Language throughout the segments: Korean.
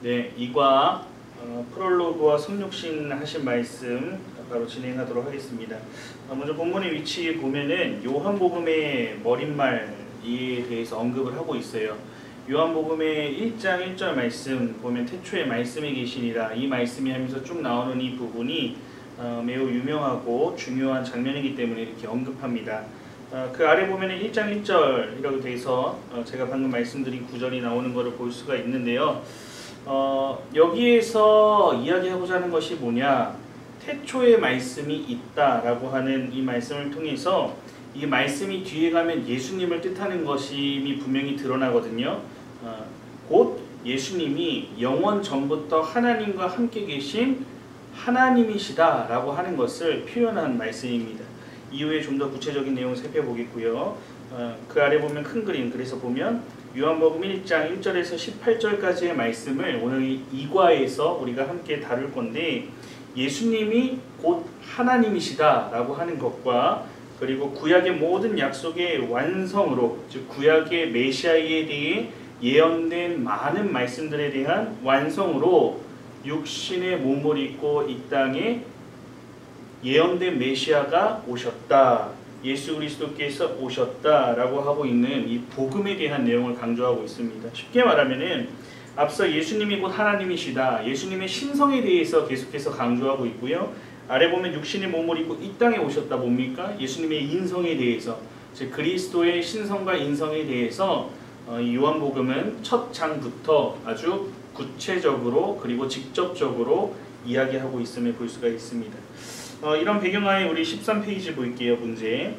네, 이과 프롤로그와 성육신 하신 말씀 바로 진행하도록 하겠습니다. 먼저 본문의 위치 보면은 요한복음의 머릿말에 대해서 언급을 하고 있어요. 요한복음의 1장 1절 말씀 보면 태초에 말씀이 계시니라, 이 말씀이 하면서 쭉 나오는 이 부분이 매우 유명하고 중요한 장면이기 때문에 이렇게 언급합니다. 그 아래 보면은 1장 1절이라고 돼서 제가 방금 말씀드린 구절이 나오는 것을 볼 수가 있는데요. 여기에서 이야기하고자 하는 것이 뭐냐, 태초에 말씀이 있다라고 하는 이 말씀을 통해서 이 말씀이 뒤에 가면 예수님을 뜻하는 것이 분명히 드러나거든요. 곧 예수님이 영원 전부터 하나님과 함께 계신 하나님이시다 라고 하는 것을 표현한 말씀입니다. 이후에 좀 더 구체적인 내용을 살펴보겠고요. 그 아래 보면 큰 그림, 그래서 보면 요한복음 1장 1절에서 18절까지의 말씀을 오늘 이과에서 우리가 함께 다룰 건데, 예수님이 곧 하나님이시다 라고 하는 것과 그리고 구약의 모든 약속의 완성으로, 즉 구약의 메시아에 대해 예언된 많은 말씀들에 대한 완성으로 육신의 몸을 입고 이 땅에 예언된 메시아가 오셨다, 예수 그리스도께서 오셨다라고 하고 있는 이 복음에 대한 내용을 강조하고 있습니다. 쉽게 말하면은 앞서 예수님이 곧 하나님이시다, 예수님의 신성에 대해서 계속해서 강조하고 있고요. 아래 보면 육신의 몸을 입고 이 땅에 오셨다, 뭡니까? 예수님의 인성에 대해서, 즉 그리스도의 신성과 인성에 대해서 요한복음은 첫 장부터 아주 구체적으로 그리고 직접적으로 이야기하고 있음을 볼 수가 있습니다. 이런 배경하에 우리 13페이지 볼게요. 문제.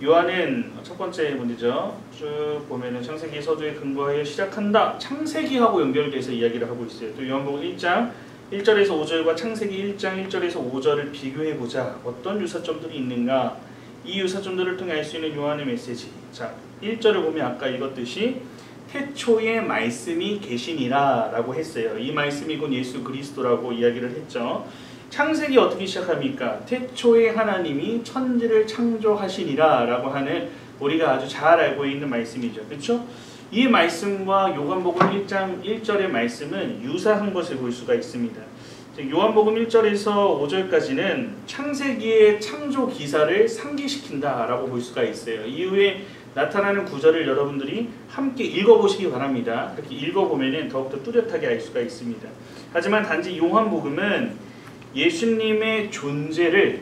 요한은 첫 번째 문제죠. 쭉 보면은 창세기 서두에 근거하여 시작한다, 창세기하고 연결돼서 이야기를 하고 있어요. 또 요한복음 1장 1절에서 5절과 창세기 1장 1절에서 5절을 비교해보자. 어떤 유사점들이 있는가? 이 유사점들을 통해 알 수 있는 요한의 메시지. 자, 1절을 보면 아까 읽었듯이 태초에 말씀이 계시니라 라고 했어요. 이 말씀이 곧 예수 그리스도라고 이야기를 했죠. 창세기 어떻게 시작합니까? 태초에 하나님이 천지를 창조하시니라 라고 하는, 우리가 아주 잘 알고 있는 말씀이죠. 그렇죠? 이 말씀과 요한복음 1장 1절의 말씀은 유사한 것을 볼 수가 있습니다. 요한복음 1절에서 5절까지는 창세기의 창조 기사를 상기시킨다 라고 볼 수가 있어요. 이후에 나타나는 구절을 여러분들이 함께 읽어보시기 바랍니다. 그렇게 읽어보면 더욱더 뚜렷하게 알 수가 있습니다. 하지만 단지 요한복음은 예수님의 존재를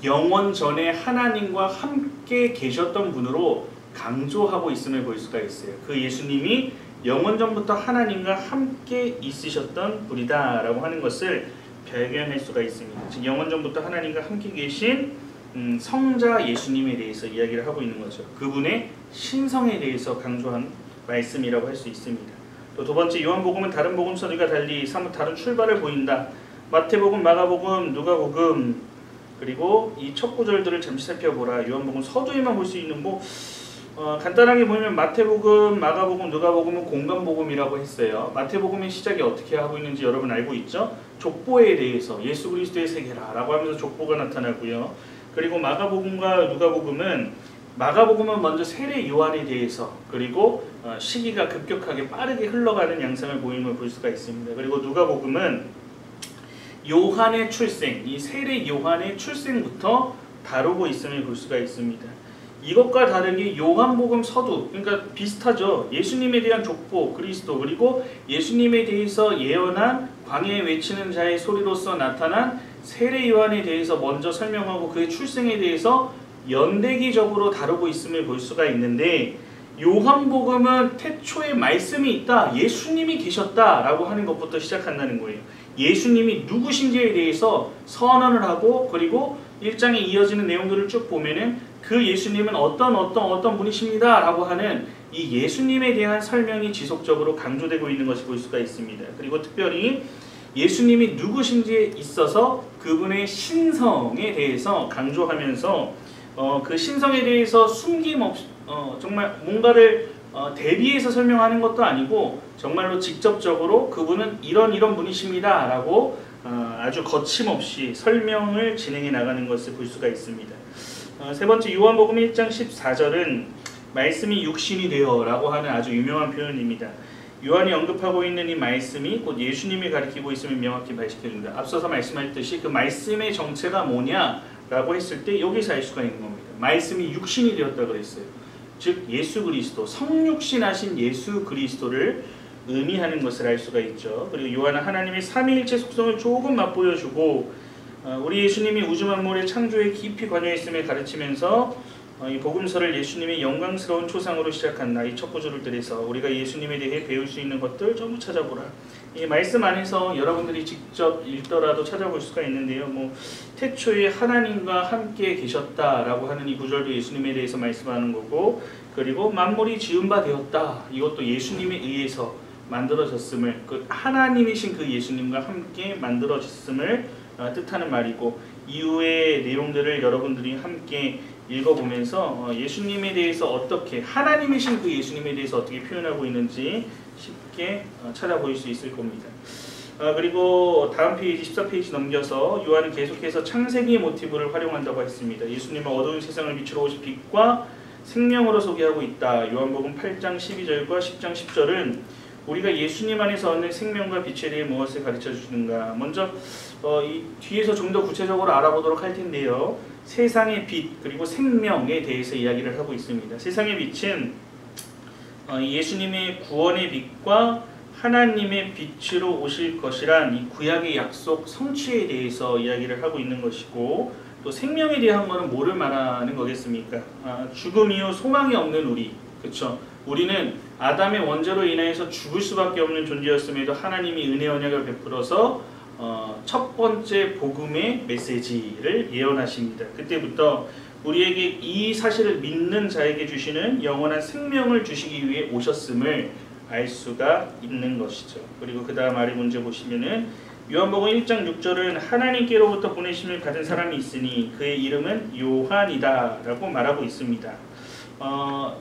영원 전에 하나님과 함께 계셨던 분으로 강조하고 있음을 볼 수가 있어요. 그 예수님이 영원 전부터 하나님과 함께 있으셨던 분이다 라고 하는 것을 발견할 수가 있습니다. 즉 영원 전부터 하나님과 함께 계신 성자 예수님에 대해서 이야기를 하고 있는 거죠. 그분의 신성에 대해서 강조한 말씀이라고 할 수 있습니다. 또 두 번째, 요한복음은 다른 복음서들과 달리 사뭇 다른 출발을 보인다. 마태복음, 마가복음, 누가복음, 그리고 이 첫 구절들을 잠시 살펴보라. 요한복음 서두에만 볼 수 있는 간단하게 보면 마태복음, 마가복음, 누가복음은 공간복음이라고 했어요. 마태복음의 시작이 어떻게 하고 있는지 여러분 알고 있죠? 족보에 대해서 예수 그리스도의 세계라 라고 하면서 족보가 나타나고요. 그리고 마가복음과 누가복음은 먼저 세례 요한에 대해서, 그리고 시기가 급격하게 빠르게 흘러가는 양상을 보이는 걸 볼 수가 있습니다. 그리고 누가복음은 요한의 출생, 이 세례 요한의 출생부터 다루고 있음을 볼 수가 있습니다. 이것과 다르게 요한복음 서두, 그러니까 비슷하죠. 예수님에 대한 족보, 그리스도, 그리고 예수님에 대해서 예언한 광야에 외치는 자의 소리로서 나타난 세례 요한에 대해서 먼저 설명하고 그의 출생에 대해서 연대기적으로 다루고 있음을 볼 수가 있는데, 요한복음은 태초에 말씀이 있다, 예수님이 계셨다 라고 하는 것부터 시작한다는 거예요. 예수님이 누구신지에 대해서 선언을 하고, 그리고 1장에 이어지는 내용들을 쭉 보면은 그 예수님은 어떤 분이십니다 라고 하는 이 예수님에 대한 설명이 지속적으로 강조되고 있는 것을 볼 수가 있습니다. 그리고 특별히 예수님이 누구신지에 있어서 그분의 신성에 대해서 강조하면서 그 신성에 대해서 숨김없이 정말 뭔가를 대비해서 설명하는 것도 아니고 정말로 직접적으로 그분은 이런 분이십니다 라고 아주 거침없이 설명을 진행해 나가는 것을 볼 수가 있습니다. 세 번째, 요한복음 1장 14절은 말씀이 육신이 되어 라고 하는 아주 유명한 표현입니다. 요한이 언급하고 있는 이 말씀이 곧 예수님이 가리키고 있음을 명확히 발식해준다. 앞서서 말씀하셨듯이 그 말씀의 정체가 뭐냐라고 했을 때 여기서 알 수가 있는 겁니다. 말씀이 육신이 되었다 그랬어요. 즉 예수 그리스도, 성육신하신 예수 그리스도를 의미하는 것을 알 수가 있죠. 그리고 요한은 하나님의 삼위일체 속성을 조금 맛보여주고 우리 예수님이 우주 만물의 창조에 깊이 관여했음을 가르치면서 이 복음서를 예수님의 영광스러운 초상으로 시작한다. 이 첫 구절을 들여서 우리가 예수님에 대해 배울 수 있는 것들 전부 찾아보라. 이 말씀 안에서 여러분들이 직접 읽더라도 찾아볼 수가 있는데요. 태초에 하나님과 함께 계셨다라고 하는 이 구절도 예수님에 대해서 말씀하는 거고, 그리고 만물이 지은 바 되었다. 이것도 예수님에 의해서 만들어졌음을, 그 하나님이신 그 예수님과 함께 만들어졌음을 뜻하는 말이고, 이후의 내용들을 여러분들이 함께 읽어보면서 예수님에 대해서 어떻게, 하나님이신 그 예수님에 대해서 어떻게 표현하고 있는지 쉽게 찾아볼 수 있을 겁니다. 그리고 다음 페이지 14페이지 넘겨서 요한은 계속해서 창세기 모티브를 활용한다고 했습니다. 예수님은 어두운 세상을 빛으로 오신 빛과 생명으로 소개하고 있다. 요한복음 8장 12절과 10장 10절은 우리가 예수님 안에서 얻는 생명과 빛에 대해 무엇을 가르쳐 주시는가. 먼저 이 뒤에서 좀 더 구체적으로 알아보도록 할 텐데요. 세상의 빛 그리고 생명에 대해서 이야기를 하고 있습니다. 세상의 빛은 예수님의 구원의 빛과 하나님의 빛으로 오실 것이란 이 구약의 약속 성취에 대해서 이야기를 하고 있는 것이고, 또 생명에 대한 것은 뭐를 말하는 거겠습니까? 죽음 이후 소망이 없는 우리, 그렇죠? 우리는 아담의 원죄로 인해서 죽을 수밖에 없는 존재였음에도 하나님이 은혜 언약을 베풀어서 첫 번째 복음의 메시지를 예언하십니다. 그때부터 우리에게 이 사실을 믿는 자에게 주시는 영원한 생명을 주시기 위해 오셨음을 알 수가 있는 것이죠. 그리고 그 다음 아래 문제 보시면은 요한복음 1장 6절은 하나님께로부터 보내심을 받은 사람이 있으니 그의 이름은 요한이다 라고 말하고 있습니다.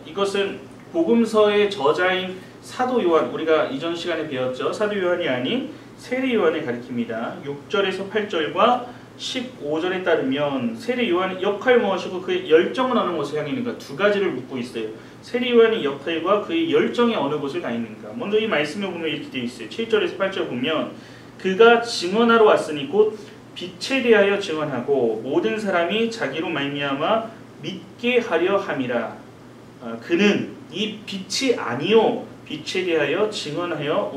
이것은 복음서의 저자인 사도 요한, 우리가 이전 시간에 배웠죠. 사도 요한이 아닌 세례 요한을 가리킵니다. 6절에서 8절과 15절에 따르면 세례 요한의 역할 무엇이고 그의 열정은 어느 곳을 향해 있는가, 두 가지를 묻고 있어요. 세례 요한의 역할과 그의 열정이 어느 곳을 가 있는가. 먼저 이 말씀에 보면 이렇게 되어 있어요. 7절에서 8절 보면 그가 증언하러 왔으니 곧 빛에 대하여 증언하고 모든 사람이 자기로 말미암아 믿게 하려 함이라. 그는 이 빛이 아니요 빛에 대하여 증언하러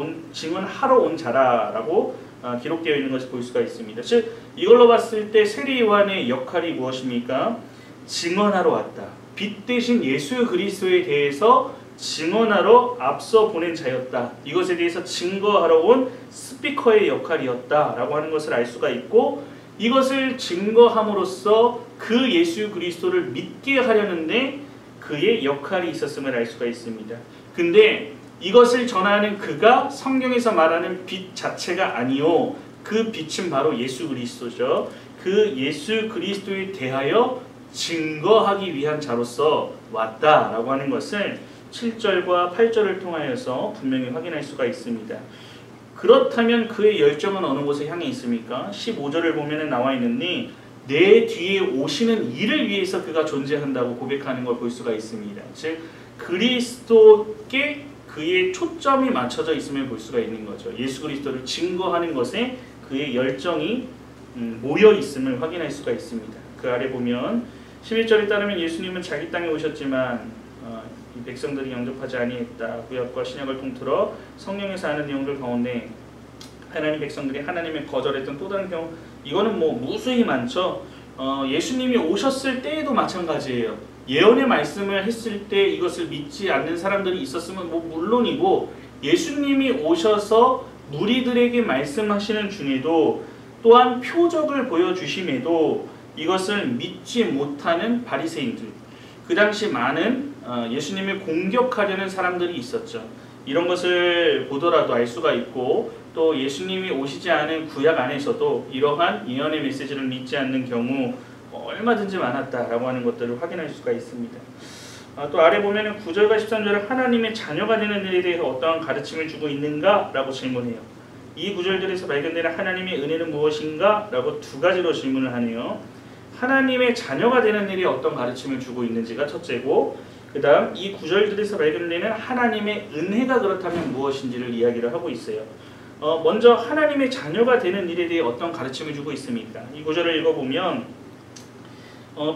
온 자라라고 기록되어 있는 것을 볼 수가 있습니다. 즉 이걸로 봤을 때 세례 요한의 역할이 무엇입니까? 증언하러 왔다. 빛 대신 예수 그리스도에 대해서 증언하러 앞서 보낸 자였다. 이것에 대해서 증거하러 온 스피커의 역할이었다라고 하는 것을 알 수가 있고, 이것을 증거함으로써 그 예수 그리스도를 믿게 하려는데 그의 역할이 있었음을 알 수가 있습니다. 근데 이것을 전하는 그가 성경에서 말하는 빛 자체가 아니요, 그 빛은 바로 예수 그리스도죠. 그 예수 그리스도에 대하여 증거하기 위한 자로서 왔다라고 하는 것을 7절과 8절을 통하여서 분명히 확인할 수가 있습니다. 그렇다면 그의 열정은 어느 곳에 향해 있습니까? 15절을 보면 나와 있는데 내 뒤에 오시는 이를 위해서 그가 존재한다고 고백하는 걸 볼 수가 있습니다. 즉 그리스도께 그의 초점이 맞춰져 있음을 볼 수가 있는 거죠. 예수 그리스도를 증거하는 것에 그의 열정이 모여 있음을 확인할 수가 있습니다. 그 아래 보면 11절에 따르면 예수님은 자기 땅에 오셨지만 이 백성들이 영접하지 아니했다. 구약과 신약을 통틀어 성령에서 하는 내용들 가운데 하나님 백성들이 하나님을 거절했던 또 다른 경우, 이거는 무수히 많죠. 예수님이 오셨을 때에도 마찬가지예요. 예언의 말씀을 했을 때 이것을 믿지 않는 사람들이 있었으면 물론이고, 예수님이 오셔서 무리들에게 말씀하시는 중에도 또한 표적을 보여주심에도 이것을 믿지 못하는 바리새인들, 그 당시 많은 예수님을 공격하려는 사람들이 있었죠. 이런 것을 보더라도 알 수가 있고, 또 예수님이 오시지 않은 구약 안에서도 이러한 예언의 메시지를 믿지 않는 경우 얼마든지 많았다라고 하는 것들을 확인할 수가 있습니다. 또 아래 보면은 9절과 13절에 하나님의 자녀가 되는 일에 대해서 어떠한 가르침을 주고 있는가? 라고 질문해요. 이 구절들에서 발견되는 하나님의 은혜는 무엇인가? 라고 두 가지로 질문을 하네요. 하나님의 자녀가 되는 일이 어떤 가르침을 주고 있는지가 첫째고, 그 다음 이 구절들에서 발견되는 하나님의 은혜가 그렇다면 무엇인지를 이야기를 하고 있어요. 먼저 하나님의 자녀가 되는 일에 대해 어떤 가르침을 주고 있습니까? 이 구절을 읽어보면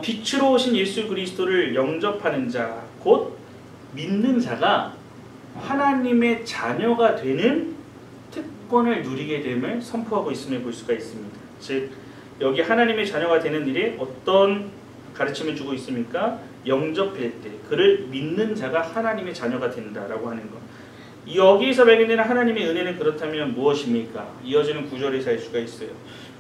빛으로 오신 예수 그리스도를 영접하는 자, 곧 믿는 자가 하나님의 자녀가 되는 특권을 누리게 됨을 선포하고 있음을 볼 수가 있습니다. 즉 여기 하나님의 자녀가 되는 일에 어떤 가르침을 주고 있습니까? 영접할 때 그를 믿는 자가 하나님의 자녀가 된다라고 하는 것. 여기에서 발견되는 하나님의 은혜는 그렇다면 무엇입니까? 이어지는 구절에서 알 수가 있어요.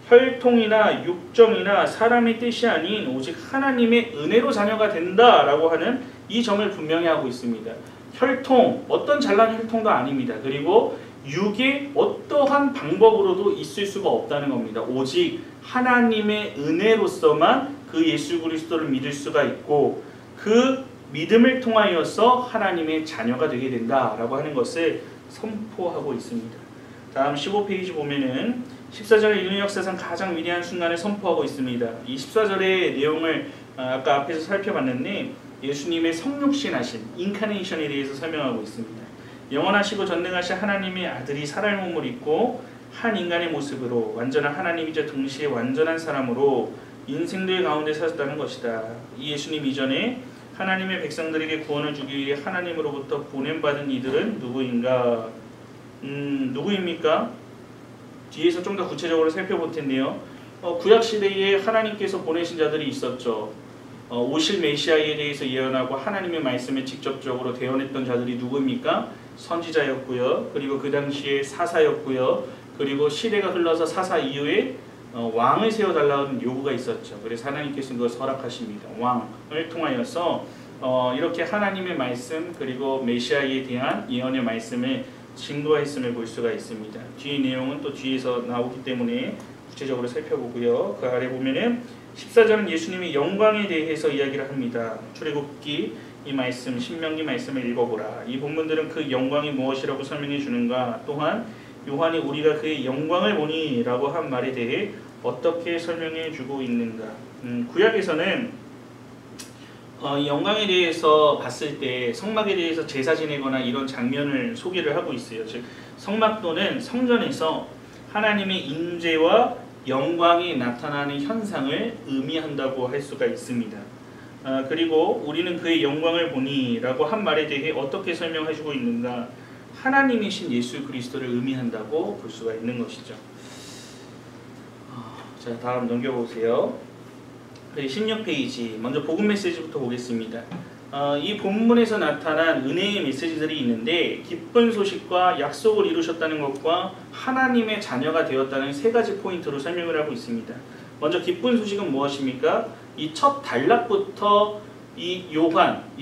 혈통이나 육정이나 사람의 뜻이 아닌 오직 하나님의 은혜로 자녀가 된다라고 하는 이 점을 분명히 하고 있습니다. 혈통, 어떤 잘난 혈통도 아닙니다. 그리고 육의 어떠한 방법으로도 있을 수가 없다는 겁니다. 오직 하나님의 은혜로서만 그 예수 그리스도를 믿을 수가 있고 그 믿음을 통하여서 하나님의 자녀가 되게 된다라고 하는 것을 선포하고 있습니다. 다음 15페이지 보면은 14절의 인류 역사상 가장 위대한 순간을 선포하고 있습니다. 이 14절의 내용을 아까 앞에서 살펴봤는데 예수님의 성육신하신 인카네이션에 대해서 설명하고 있습니다. 영원하시고 전능하신 하나님의 아들이 사람의 몸을 입고 한 인간의 모습으로 완전한 하나님이자 동시에 완전한 사람으로 인생들 가운데 사셨다는 것이다. 이 예수님 이전에 하나님의 백성들에게 구원을 주기 위해 하나님으로부터 보냄받은 이들은 누구인가? 누구입니까? 뒤에서 좀 더 구체적으로 살펴볼 텐데요. 구약시대에 하나님께서 보내신 자들이 있었죠. 오실 메시아에 대해서 예언하고 하나님의 말씀을 직접적으로 대언했던 자들이 누구입니까? 선지자였고요. 그리고 그 당시에 사사였고요. 그리고 시대가 흘러서 사사 이후에 왕을 세워달라는 요구가 있었죠. 그래서 하나님께서 그것을 허락하십니다. 왕을 통하여서 이렇게 하나님의 말씀 그리고 메시아에 대한 예언의 말씀을 증거했음을 볼 수가 있습니다. 뒤의 내용은 또 뒤에서 나오기 때문에 구체적으로 살펴보고요. 그 아래 보면은 14절은 예수님의 영광에 대해서 이야기를 합니다. 출애굽기 이 말씀, 신명기 말씀을 읽어보라. 이 본문들은 그 영광이 무엇이라고 설명해 주는가? 또한 요한이 우리가 그의 영광을 보니 라고 한 말에 대해 어떻게 설명해 주고 있는가? 구약에서는 이 영광에 대해서 봤을 때 성막에 대해서 제사 지내거나 이런 장면을 소개를 하고 있어요. 즉 성막도는 성전에서 하나님의 임재와 영광이 나타나는 현상을 의미한다고 할 수가 있습니다. 그리고 우리는 그의 영광을 보니 라고 한 말에 대해 어떻게 설명해 주고 있는가? 하나님이신 예수 그리스도를 의미한다고 볼 수가 있는 것이죠. 자, 다음 넘겨보세요. 16페이지 먼저 복음 메시지부터 보겠습니다. 이 본문에서 나타난 은혜의 메시지들이 있는데 기쁜 소식과 약속을 이루셨다는 것과 하나님의 자녀가 되었다는 세 가지 포인트로 설명을 하고 있습니다. 먼저 기쁜 소식은 무엇입니까? 이 첫 단락부터 이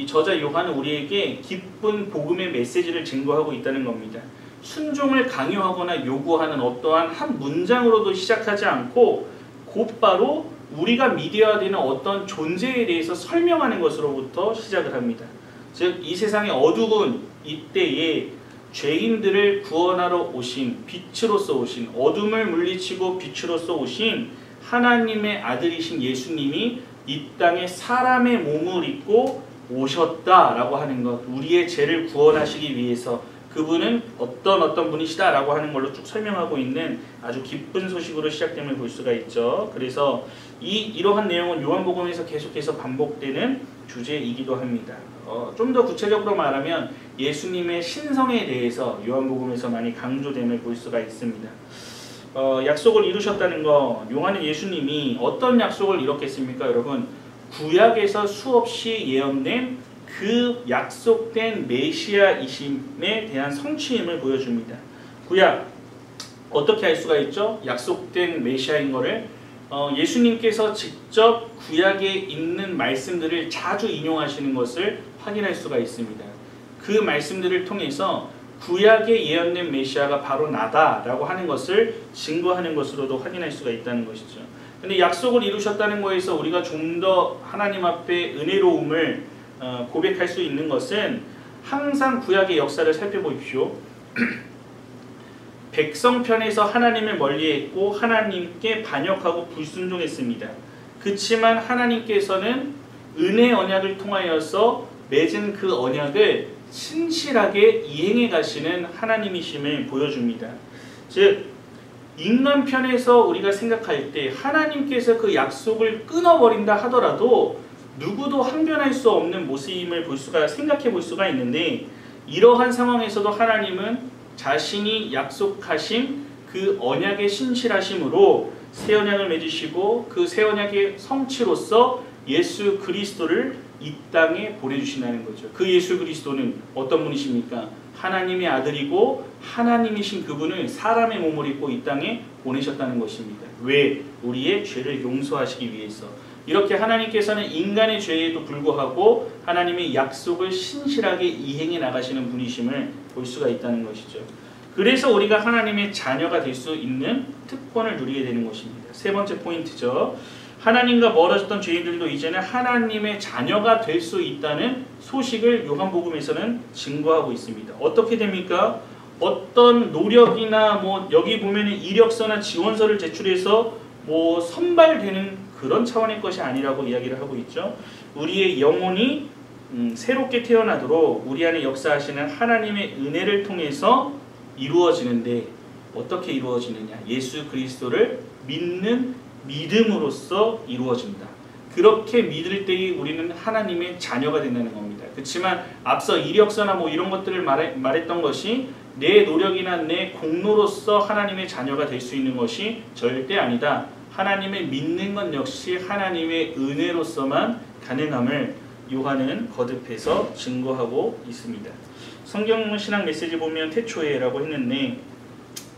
저자 요한은 우리에게 기쁜 복음의 메시지를 증거하고 있다는 겁니다. 순종을 강요하거나 요구하는 어떠한 한 문장으로도 시작하지 않고 곧바로 우리가 믿어야 되는 어떤 존재에 대해서 설명하는 것으로부터 시작을 합니다. 즉 이 세상의 어두운 이때에 죄인들을 구원하러 오신 빛으로서 오신 어둠을 물리치고 빛으로서 오신 하나님의 아들이신 예수님이 이 땅에 사람의 몸을 입고 오셨다라고 하는 것, 우리의 죄를 구원하시기 위해서 그분은 어떤 분이시다라고 하는 걸로 쭉 설명하고 있는 아주 기쁜 소식으로 시작됨을 볼 수가 있죠. 그래서 이러한 내용은 요한복음에서 계속해서 반복되는 주제이기도 합니다. 좀 더 구체적으로 말하면 예수님의 신성에 대해서 요한복음에서 많이 강조됨을 볼 수가 있습니다. 약속을 이루셨다는 거, 요한은 예수님이 어떤 약속을 이뤘겠습니까? 여러분, 구약에서 수없이 예언된 그 약속된 메시아이심에 대한 성취임을 보여줍니다. 구약 어떻게 알 수가 있죠? 약속된 메시아인 거를 예수님께서 직접 구약에 있는 말씀들을 자주 인용하시는 것을 확인할 수가 있습니다. 그 말씀들을 통해서 구약에 예언된 메시아가 바로 나다라고 하는 것을 증거하는 것으로도 확인할 수가 있다는 것이죠. 근데 약속을 이루셨다는 거에서 우리가 좀 더 하나님 앞에 은혜로움을 고백할 수 있는 것은 항상 구약의 역사를 살펴보십시오. 백성편에서 하나님을 멀리했고 하나님께 반역하고 불순종했습니다. 그렇지만 하나님께서는 은혜 언약을 통하여서 맺은 그 언약을 신실하게 이행해 가시는 하나님이심을 보여줍니다. 즉 인간 편에서 우리가 생각할 때 하나님께서 그 약속을 끊어버린다 하더라도 누구도 항변할 수 없는 모습임을 생각해 볼 수가 있는데, 이러한 상황에서도 하나님은 자신이 약속하신 그 언약의 신실하심으로 새 언약을 맺으시고 그 새 언약의 성취로서 예수 그리스도를 이 땅에 보내주신다는 거죠. 그 예수 그리스도는 어떤 분이십니까? 하나님의 아들이고 하나님이신 그분을 사람의 몸을 입고 이 땅에 보내셨다는 것입니다. 왜? 우리의 죄를 용서하시기 위해서. 이렇게 하나님께서는 인간의 죄에도 불구하고 하나님의 약속을 신실하게 이행해 나가시는 분이심을 볼 수가 있다는 것이죠. 그래서 우리가 하나님의 자녀가 될 수 있는 특권을 누리게 되는 것입니다. 세 번째 포인트죠. 하나님과 멀어졌던 죄인들도 이제는 하나님의 자녀가 될 수 있다는 소식을 요한복음에서는 증거하고 있습니다. 어떻게 됩니까? 어떤 노력이나 여기 보면은 이력서나 지원서를 제출해서 선발되는 그런 차원의 것이 아니라고 이야기를 하고 있죠. 우리의 영혼이 새롭게 태어나도록 우리 안에 역사하시는 하나님의 은혜를 통해서 이루어지는데, 어떻게 이루어지느냐? 예수 그리스도를 믿는 믿음으로써 이루어진다. 그렇게 믿을 때에 우리는 하나님의 자녀가 된다는 겁니다. 그렇지만 앞서 이력서나 이런 것들을 말했던 것이 내 노력이나 내 공로로서 하나님의 자녀가 될 수 있는 것이 절대 아니다. 하나님을 믿는 것 역시 하나님의 은혜로서만 가능함을 요한은 거듭해서 증거하고 있습니다. 성경신학 메시지 보면 태초에라고 했는데,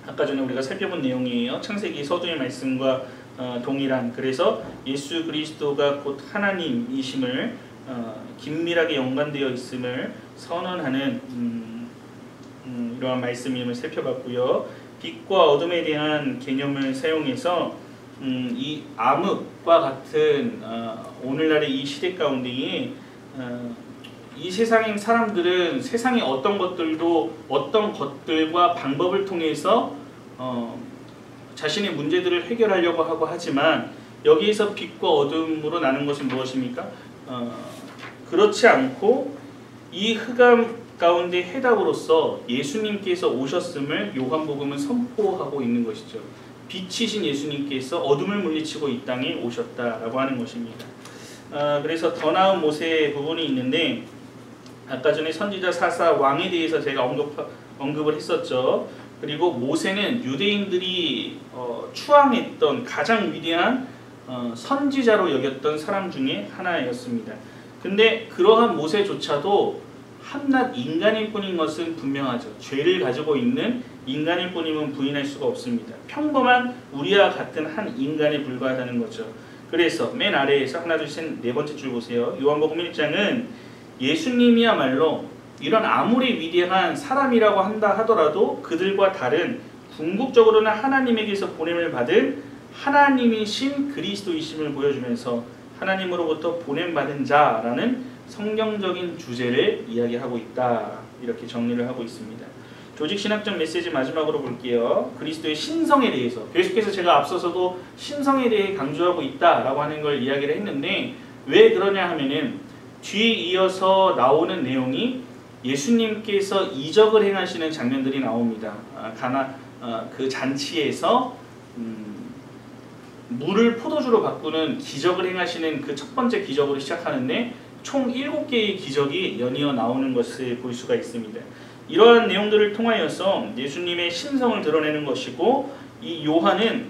아까 전에 우리가 살펴본 내용이에요. 창세기 서두의 말씀과 동일한, 그래서 예수 그리스도가 곧 하나님이심을 긴밀하게 연관되어 있음을 선언하는 이러한 말씀임을 살펴봤고요. 빛과 어둠에 대한 개념을 사용해서 이 암흑과 같은 오늘날의 이 시대 가운데에 이 세상의 사람들은 세상의 어떤 것들과 방법을 통해서 자신의 문제들을 해결하려고 하고 하지만, 여기에서 빛과 어둠으로 나눈 것은 무엇입니까? 그렇지 않고 이 흑암 가운데 해답으로서 예수님께서 오셨음을 요한복음은 선포하고 있는 것이죠. 빛이신 예수님께서 어둠을 물리치고 이 땅에 오셨다라고 하는 것입니다. 그래서 더 나은 모세 부분이 있는데, 아까 전에 선지자 사사 왕에 대해서 제가 언급을 했었죠. 그리고 모세는 유대인들이 추앙했던 가장 위대한 선지자로 여겼던 사람 중에 하나였습니다. 근데 그러한 모세조차도 한낱 인간일 뿐인 것은 분명하죠. 죄를 가지고 있는 인간일 뿐임은 부인할 수가 없습니다. 평범한 우리와 같은 한 인간에 불과하다는 거죠. 그래서 맨 아래에서 하나 둘 셋 네 번째 줄 보세요. 요한복음 1장은 예수님이야말로 이런 아무리 위대한 사람이라고 한다 하더라도 그들과 다른 궁극적으로는 하나님에게서 보냄을 받은 하나님이신 그리스도이심을 보여주면서 하나님으로부터 보냄받은 자라는 성경적인 주제를 이야기하고 있다. 이렇게 정리를 하고 있습니다. 조직신학적 메시지 마지막으로 볼게요. 그리스도의 신성에 대해서 계속해서 제가 앞서서도 신성에 대해 강조하고 있다라고 하는 걸 이야기를 했는데, 왜 그러냐 하면은 뒤에 이어서 나오는 내용이 예수님께서 이적을 행하시는 장면들이 나옵니다. 그 잔치에서 물을 포도주로 바꾸는 기적을 행하시는 그 첫 번째 기적으로 시작하는데 총 7개의 기적이 연이어 나오는 것을 볼 수가 있습니다. 이러한 내용들을 통하여서 예수님의 신성을 드러내는 것이고, 이 요한은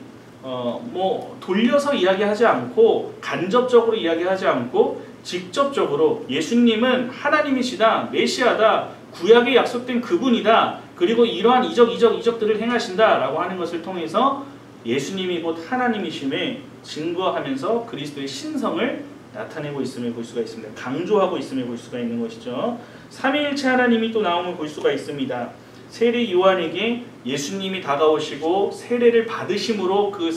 돌려서 이야기하지 않고 간접적으로 이야기하지 않고 직접적으로 예수님은 하나님이시다, 메시아다, 구약에 약속된 그분이다, 그리고 이러한 이적들을 행하신다 라고 하는 것을 통해서 예수님이 곧 하나님이심을 증거하면서 그리스도의 신성을 나타내고 있음을 볼 수가 있습니다. 강조하고 있음을 볼 수가 있는 것이죠. 삼위일체 하나님이 또 나옴을 볼 수가 있습니다. 세례 요한에게 예수님이 다가오시고 세례를 받으심으로 그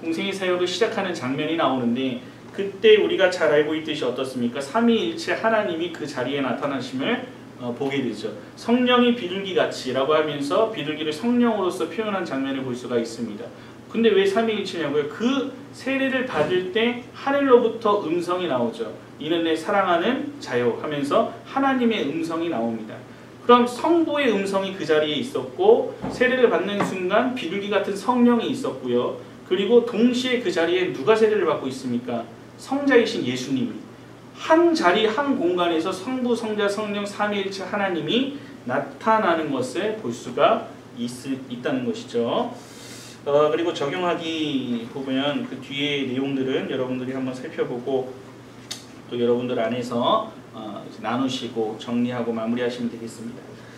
공생의 사역을 시작하는 장면이 나오는데, 그때 우리가 잘 알고 있듯이 어떻습니까? 삼위일체 하나님이 그 자리에 나타나심을 보게 되죠. 성령이 비둘기같이 라고 하면서 비둘기를 성령으로서 표현한 장면을 볼 수가 있습니다. 근데 왜 삼위일체냐고요? 그 세례를 받을 때 하늘로부터 음성이 나오죠. 이는 내 사랑하는 자요 하면서 하나님의 음성이 나옵니다. 그럼 성부의 음성이 그 자리에 있었고 세례를 받는 순간 비둘기 같은 성령이 있었고요. 그리고 동시에 그 자리에 누가 세례를 받고 있습니까? 성자이신 예수님이. 한 자리 한 공간에서 성부, 성자, 성령, 삼위일체 하나님이 나타나는 것을 볼 수가 있다는 것이죠. 그리고 적용하기 보면 그 뒤에 내용들은 여러분들이 한번 살펴보고 또 여러분들 안에서 나누시고 정리하고 마무리하시면 되겠습니다.